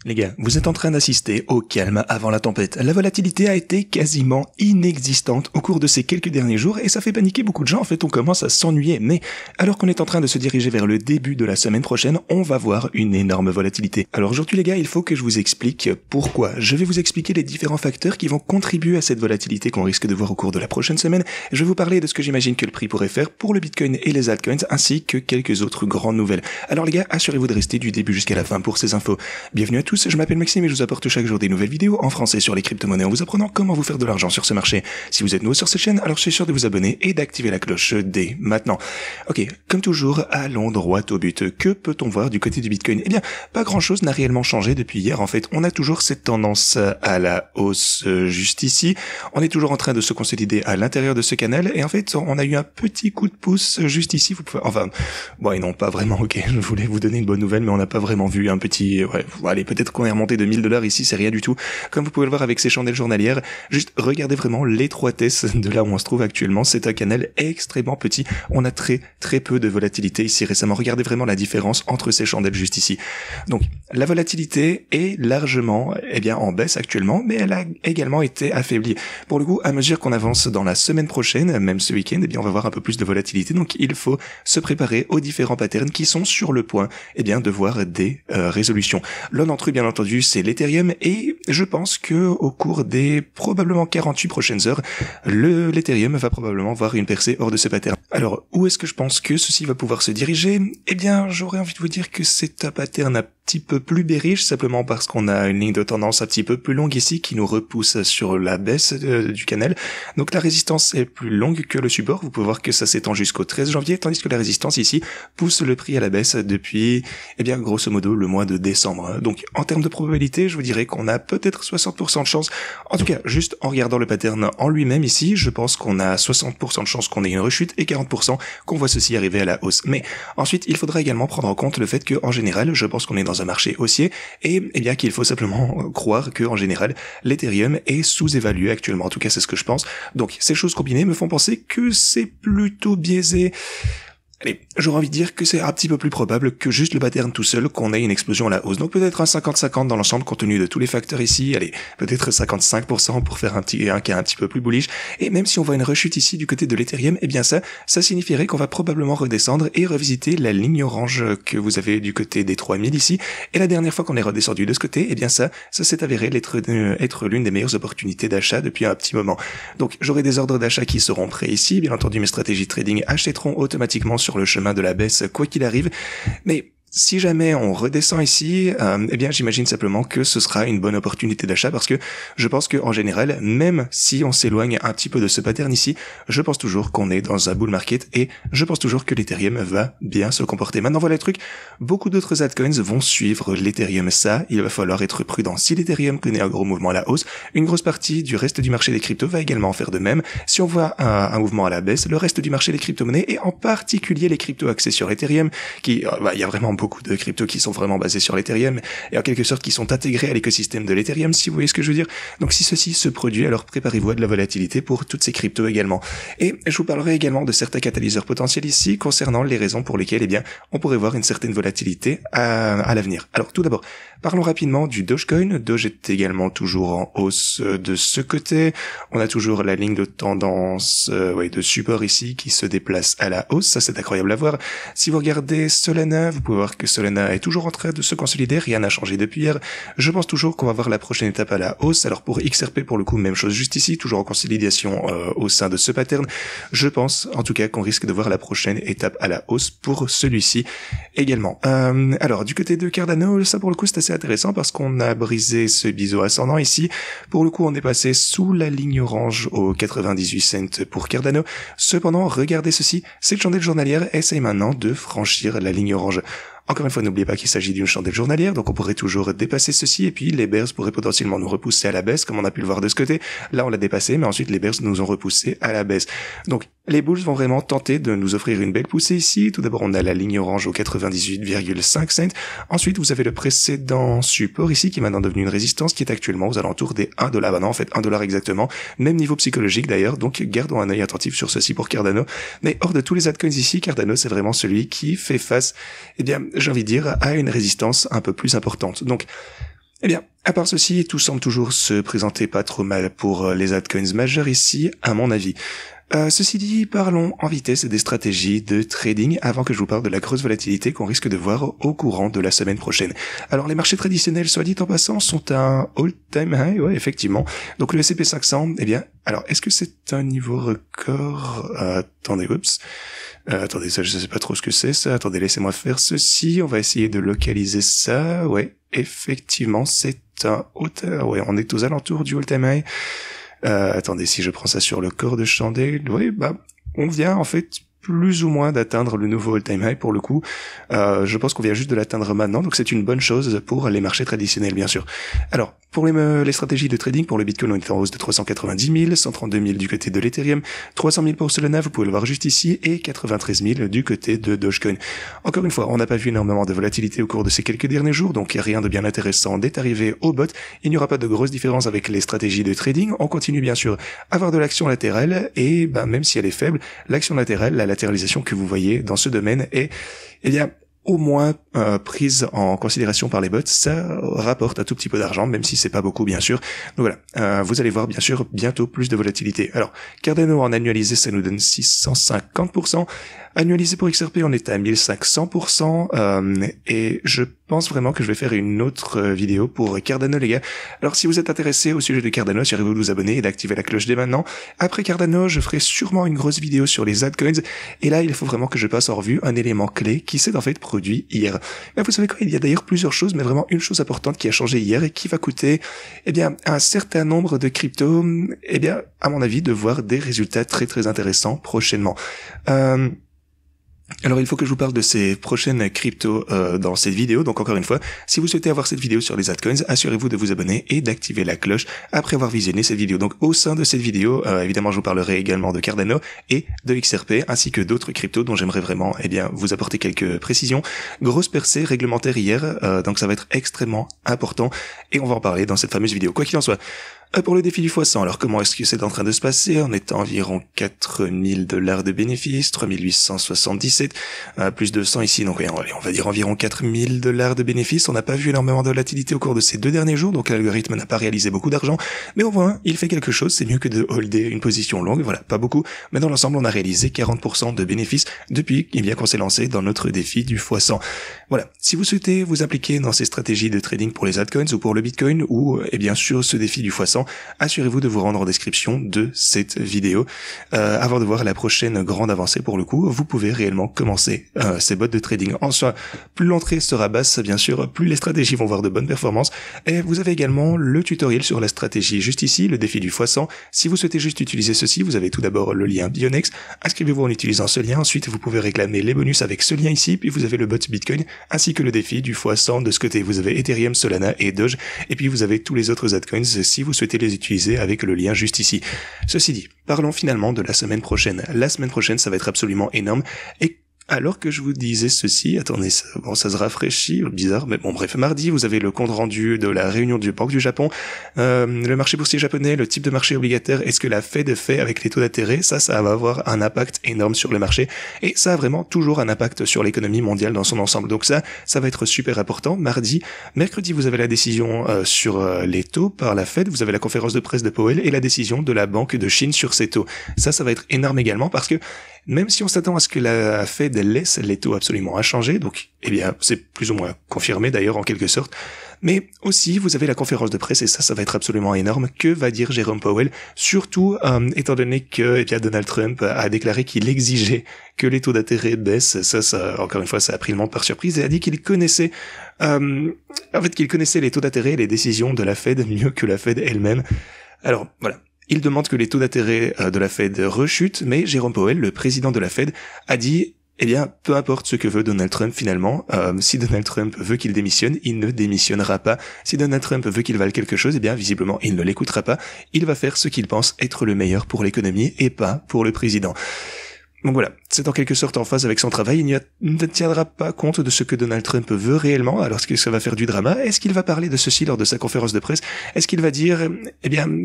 Les gars, vous êtes en train d'assister au calme avant la tempête. La volatilité a été quasiment inexistante au cours de ces quelques derniers jours et ça fait paniquer beaucoup de gens. En fait, on commence à s'ennuyer. Mais alors qu'on est en train de se diriger vers le début de la semaine prochaine, on va voir une énorme volatilité. Alors aujourd'hui les gars, il faut que je vous explique pourquoi. Je vais vous expliquer les différents facteurs qui vont contribuer à cette volatilité qu'on risque de voir au cours de la prochaine semaine. Je vais vous parler de ce que j'imagine que le prix pourrait faire pour le Bitcoin et les altcoins ainsi que quelques autres grandes nouvelles. Alors les gars, assurez-vous de rester du début jusqu'à la fin pour ces infos. Bienvenue à tous. Je m'appelle Maxime et je vous apporte chaque jour des nouvelles vidéos en français sur les crypto-monnaies en vous apprenant comment vous faire de l'argent sur ce marché. Si vous êtes nouveau sur cette chaîne, alors je suis sûr de vous abonner et d'activer la cloche dès maintenant. Ok, comme toujours, allons droit au but. Que peut-on voir du côté du Bitcoin? Eh bien, pas grand-chose n'a réellement changé depuis hier. En fait, on a toujours cette tendance à la hausse juste ici. On est toujours en train de se consolider à l'intérieur de ce canal et en fait, on a eu un petit coup de pouce juste ici. Vous pouvez, enfin, bon, et non, pas vraiment. Ok, je voulais vous donner une bonne nouvelle, mais on n'a pas vraiment vu un petit. Ouais, allez, peut-être qu'on est remonté de $1000 ici, c'est rien du tout. Comme vous pouvez le voir avec ces chandelles journalières, juste regardez vraiment l'étroitesse de là où on se trouve actuellement. C'est un canal extrêmement petit. On a très peu de volatilité ici récemment. Regardez vraiment la différence entre ces chandelles juste ici. Donc, la volatilité est largement, en baisse actuellement, mais elle a également été affaiblie. Pour le coup, à mesure qu'on avance dans la semaine prochaine, même ce week-end, on va voir un peu plus de volatilité. Donc, il faut se préparer aux différents patterns qui sont sur le point, de voir des résolutions. L'un d'entre eux, bien entendu, c'est l'Ethereum et je pense que au cours des probablement 48 prochaines heures, l'Ethereum va probablement voir une percée hors de ce pattern. Alors, où est-ce que je pense que ceci va pouvoir se diriger? J'aurais envie de vous dire que c'est un pattern un petit peu plus bearish, simplement parce qu'on a une ligne de tendance un petit peu plus longue ici qui nous repousse sur la baisse du canal. Donc la résistance est plus longue que le support. Vous pouvez voir que ça s'étend jusqu'au 13 janvier, tandis que la résistance ici pousse le prix à la baisse depuis, grosso modo, le mois de décembre. Donc, en termes de probabilité, je vous dirais qu'on a peut-être 60% de chance. En tout cas, juste en regardant le pattern en lui-même ici, je pense qu'on a 60% de chance qu'on ait une rechute et 40% qu'on voit ceci arriver à la hausse. Mais ensuite, il faudra également prendre en compte le fait que, en général, je pense qu'on est dans un marché haussier et qu'il faut simplement croire que, en général, l'Ethereum est sous-évalué actuellement. En tout cas, c'est ce que je pense. Donc, ces choses combinées me font penser que c'est plutôt biaisé. Allez, j'aurais envie de dire que c'est un petit peu plus probable que juste le pattern tout seul qu'on ait une explosion à la hausse. Donc peut-être un 50-50 dans l'ensemble compte tenu de tous les facteurs ici. Allez, peut-être 55% pour faire un cas un petit peu plus bullish. Et même si on voit une rechute ici du côté de l'Ethereum, ça signifierait qu'on va probablement redescendre et revisiter la ligne orange que vous avez du côté des 3000 ici. Et la dernière fois qu'on est redescendu de ce côté, ça s'est avéré être l'une des meilleures opportunités d'achat depuis un petit moment. Donc j'aurai des ordres d'achat qui seront prêts ici. Bien entendu, mes stratégies de trading achèteront automatiquement sur le chemin de la baisse quoi qu'il arrive, mais si jamais on redescend ici, j'imagine simplement que ce sera une bonne opportunité d'achat parce que je pense que en général, même si on s'éloigne un petit peu de ce pattern ici, je pense toujours qu'on est dans un bull market et je pense toujours que l'Ethereum va bien se comporter. Maintenant voilà le truc, beaucoup d'autres altcoins vont suivre l'Ethereum. Ça, il va falloir être prudent. Si l'Ethereum connaît un gros mouvement à la hausse, une grosse partie du reste du marché des cryptos va également faire de même. Si on voit un mouvement à la baisse, le reste du marché des crypto-monnaies et en particulier les cryptos axés sur Ethereum, il y a vraiment beaucoup de cryptos qui sont vraiment basés sur l'Ethereum et en quelque sorte qui sont intégrés à l'écosystème de l'Ethereum, si vous voyez ce que je veux dire. Donc si ceci se produit, alors préparez-vous à de la volatilité pour toutes ces cryptos également. Et je vous parlerai également de certains catalyseurs potentiels ici concernant les raisons pour lesquelles on pourrait voir une certaine volatilité à l'avenir. Alors tout d'abord, parlons rapidement du Dogecoin. Doge est également toujours en hausse de ce côté. On a toujours la ligne de tendance de support ici qui se déplace à la hausse. Ça c'est incroyable à voir. Si vous regardez Solana, vous pouvez voir que Solana est toujours en train de se consolider, rien n'a changé depuis hier. Je pense toujours qu'on va voir la prochaine étape à la hausse. Alors pour XRP, pour le coup, même chose juste ici, toujours en consolidation au sein de ce pattern. Je pense en tout cas qu'on risque de voir la prochaine étape à la hausse pour celui-ci également. Alors du côté de Cardano, ça pour le coup c'est assez intéressant parce qu'on a brisé ce biseau ascendant ici. Pour le coup, on est passé sous la ligne orange aux 98 cents pour Cardano. Cependant, regardez ceci, cette chandelle journalière essaye maintenant de franchir la ligne orange. Encore une fois, n'oubliez pas qu'il s'agit d'une chandelle journalière, donc on pourrait toujours dépasser ceci, et puis les bears pourraient potentiellement nous repousser à la baisse, comme on a pu le voir de ce côté. Là, on l'a dépassé, mais ensuite les bears nous ont repoussé à la baisse. Donc, les bulls vont vraiment tenter de nous offrir une belle poussée ici. Tout d'abord, on a la ligne orange aux 98,5 cents. Ensuite, vous avez le précédent support ici, qui est maintenant devenu une résistance, qui est actuellement aux alentours des $1. Bah non, en fait, $1 exactement. Même niveau psychologique d'ailleurs, donc gardons un œil attentif sur ceci pour Cardano. Mais hors de tous les altcoins ici, Cardano, c'est vraiment celui qui fait face, j'ai envie de dire, à une résistance un peu plus importante. Donc, Eh bien, à part ceci, tout semble toujours se présenter pas trop mal pour les altcoins majeurs ici, à mon avis. Ceci dit, parlons en vitesse des stratégies de trading avant que je vous parle de la grosse volatilité qu'on risque de voir au courant de la semaine prochaine. Alors, les marchés traditionnels, soit dit en passant, sont un all-time high, ouais, effectivement. Donc, le S&P 500, eh bien, alors, est-ce que c'est un niveau record? Attendez, attendez, ça, je sais pas trop ce que c'est, ça. Attendez, laissez-moi faire ceci. On va essayer de localiser ça. Ouais, effectivement, c'est un hauteur. Ouais, on est aux alentours du all-time high. Attendez, si je prends ça sur le corps de chandelle, oui, on vient en fait plus ou moins d'atteindre le nouveau all-time high pour le coup. Je pense qu'on vient juste de l'atteindre maintenant, donc c'est une bonne chose pour les marchés traditionnels, bien sûr. Alors, pour les stratégies de trading, pour le Bitcoin, on est en hausse de 390 000, 132 000 du côté de l'Ethereum, 300 000 pour Solana, vous pouvez le voir juste ici, et 93 000 du côté de Dogecoin. Encore une fois, on n'a pas vu énormément de volatilité au cours de ces quelques derniers jours, donc rien de bien intéressant d'être arrivé au bot. Il n'y aura pas de grosse différence avec les stratégies de trading. On continue bien sûr à avoir de l'action latérale, et même si elle est faible, l'action latérale, la latéralisation que vous voyez dans ce domaine est, eh bien, au moins prise en considération par les bots, ça rapporte un tout petit peu d'argent, même si c'est pas beaucoup bien sûr. Donc voilà, vous allez voir bien sûr bientôt plus de volatilité. Alors, Cardano en annualisé, ça nous donne 650%. Annualisé pour XRP, on est à 1500%, et je pense vraiment que je vais faire une autre vidéo pour Cardano, les gars. Alors, si vous êtes intéressé au sujet de Cardano, assurez-vous de vous abonner et d'activer la cloche dès maintenant. Après Cardano, je ferai sûrement une grosse vidéo sur les altcoins, et là, il faut vraiment que je passe en revue un élément clé qui s'est en fait produit hier. Mais vous savez quoi, il y a d'ailleurs plusieurs choses, mais vraiment une chose importante qui a changé hier et qui va coûter, eh bien, un certain nombre de cryptos, eh bien, à mon avis, de voir des résultats très très intéressants prochainement. Alors il faut que je vous parle de ces prochaines cryptos dans cette vidéo, donc encore une fois, si vous souhaitez avoir cette vidéo sur les altcoins, assurez-vous de vous abonner et d'activer la cloche après avoir visionné cette vidéo. Donc au sein de cette vidéo, évidemment je vous parlerai également de Cardano et de XRP, ainsi que d'autres cryptos dont j'aimerais vraiment vous apporter quelques précisions. Grosse percée réglementaire hier, donc ça va être extrêmement important et on va en parler dans cette fameuse vidéo. Quoi qu'il en soit, pour le défi du x100, alors comment est-ce que c'est en train de se passer? On est à environ 4000 $ de bénéfices, 3877, plus 200 ici, donc on va dire environ 4000 $ de bénéfices. On n'a pas vu énormément de volatilité au cours de ces 2 derniers jours, donc l'algorithme n'a pas réalisé beaucoup d'argent, mais au moins, il fait quelque chose, c'est mieux que de holder une position longue, voilà, pas beaucoup, mais dans l'ensemble, on a réalisé 40% de bénéfices depuis qu'on s'est lancé dans notre défi du x100. Voilà, si vous souhaitez vous impliquer dans ces stratégies de trading pour les altcoins ou pour le Bitcoin, ou bien sûr ce défi du x100, assurez-vous de vous rendre en description de cette vidéo. Avant de voir la prochaine grande avancée pour le coup, vous pouvez réellement commencer ces bots de trading. En soi, plus l'entrée sera basse, bien sûr, plus les stratégies vont voir de bonnes performances. Et vous avez également le tutoriel sur la stratégie juste ici, le défi du x100. Si vous souhaitez juste utiliser ceci, vous avez tout d'abord le lien Bionex. Inscrivez-vous en utilisant ce lien. Ensuite, vous pouvez réclamer les bonus avec ce lien ici. Puis vous avez le bot Bitcoin, ainsi que le défi du x100 de ce côté. Vous avez Ethereum, Solana et Doge. Et puis vous avez tous les autres altcoins si vous souhaitez les utiliser avec le lien juste ici. Ceci dit, parlons finalement de la semaine prochaine. La semaine prochaine, ça va être absolument énorme. Et alors que je vous disais ceci, attendez, ça se rafraîchit, bizarre, mais bon bref, mardi, vous avez le compte rendu de la réunion du Banque du Japon, le marché boursier japonais, le type de marché obligataire, est-ce que la Fed fait avec les taux d'intérêt, ça va avoir un impact énorme sur le marché, et ça a vraiment toujours un impact sur l'économie mondiale dans son ensemble, donc ça va être super important. Mardi, mercredi, vous avez la décision sur les taux par la Fed, vous avez la conférence de presse de Powell et la décision de la Banque de Chine sur ces taux. Ça va être énorme également parce que même si on s'attend à ce que la Fed laisse les taux absolument inchangés, donc, c'est plus ou moins confirmé d'ailleurs en quelque sorte, mais aussi vous avez la conférence de presse et ça va être absolument énorme. Que va dire Jérôme Powell? Surtout, étant donné que, Donald Trump a déclaré qu'il exigeait que les taux d'intérêt baissent, ça, encore une fois, ça a pris le monde par surprise et a dit qu'il connaissait, qu'il connaissait les taux d'intérêt et les décisions de la Fed mieux que la Fed elle-même. Alors, voilà. Il demande que les taux d'intérêt de la Fed rechutent, mais Jérôme Powell, le président de la Fed, a dit, peu importe ce que veut Donald Trump finalement, si Donald Trump veut qu'il démissionne, il ne démissionnera pas. Si Donald Trump veut qu'il vale quelque chose, visiblement, il ne l'écoutera pas. Il va faire ce qu'il pense être le meilleur pour l'économie et pas pour le président. Donc voilà, c'est en quelque sorte en phase avec son travail, il ne tiendra pas compte de ce que Donald Trump veut réellement, alors est-ce que ça va faire du drama? Est-ce qu'il va parler de ceci lors de sa conférence de presse? Est-ce qu'il va dire,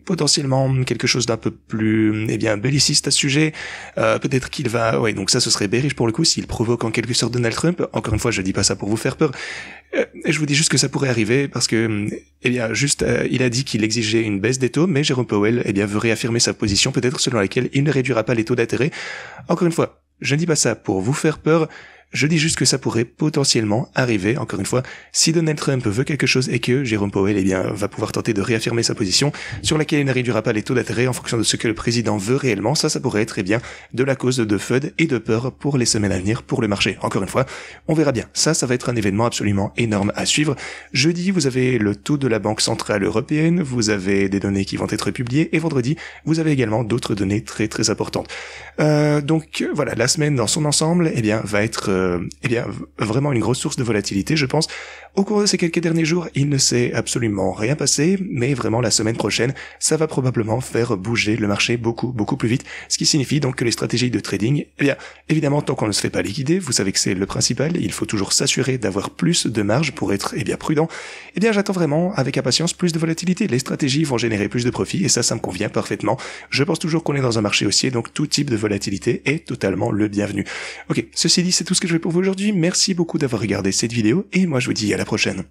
potentiellement quelque chose d'un peu plus, belliciste à ce sujet? Peut-être qu'il va, donc ça ce serait bearish pour le coup, s'il provoque en quelque sorte Donald Trump. Encore une fois, je dis pas ça pour vous faire peur. Je vous dis juste que ça pourrait arriver parce que, il a dit qu'il exigeait une baisse des taux, mais Jérôme Powell, veut réaffirmer sa position, peut-être selon laquelle il ne réduira pas les taux d'intérêt. Encore une fois, je ne dis pas ça pour vous faire peur, je dis juste que ça pourrait potentiellement arriver, encore une fois, si Donald Trump veut quelque chose et que Jérôme Powell, va pouvoir tenter de réaffirmer sa position, sur laquelle il ne réduira pas les taux d'intérêt en fonction de ce que le président veut réellement. Ça pourrait être, de la cause de FUD et de peur pour les semaines à venir pour le marché. Encore une fois, on verra bien. Ça va être un événement absolument énorme à suivre. Jeudi, vous avez le taux de la Banque Centrale Européenne, vous avez des données qui vont être publiées, et vendredi, vous avez également d'autres données très très importantes. Donc, voilà, la semaine dans son ensemble, va être vraiment une grosse source de volatilité, je pense. Au cours de ces quelques derniers jours, il ne s'est absolument rien passé, mais vraiment la semaine prochaine, ça va probablement faire bouger le marché beaucoup, beaucoup plus vite, ce qui signifie donc que les stratégies de trading, évidemment, tant qu'on ne se fait pas liquider, vous savez que c'est le principal, il faut toujours s'assurer d'avoir plus de marge pour être, prudent. J'attends vraiment, avec impatience, plus de volatilité. Les stratégies vont générer plus de profit, et ça me convient parfaitement. Je pense toujours qu'on est dans un marché haussier, donc tout type de volatilité est totalement le bienvenu. Ok, ceci dit, c'est tout ce que je vais pour vous aujourd'hui. Merci beaucoup d'avoir regardé cette vidéo, et moi je vous dis à la prochaine.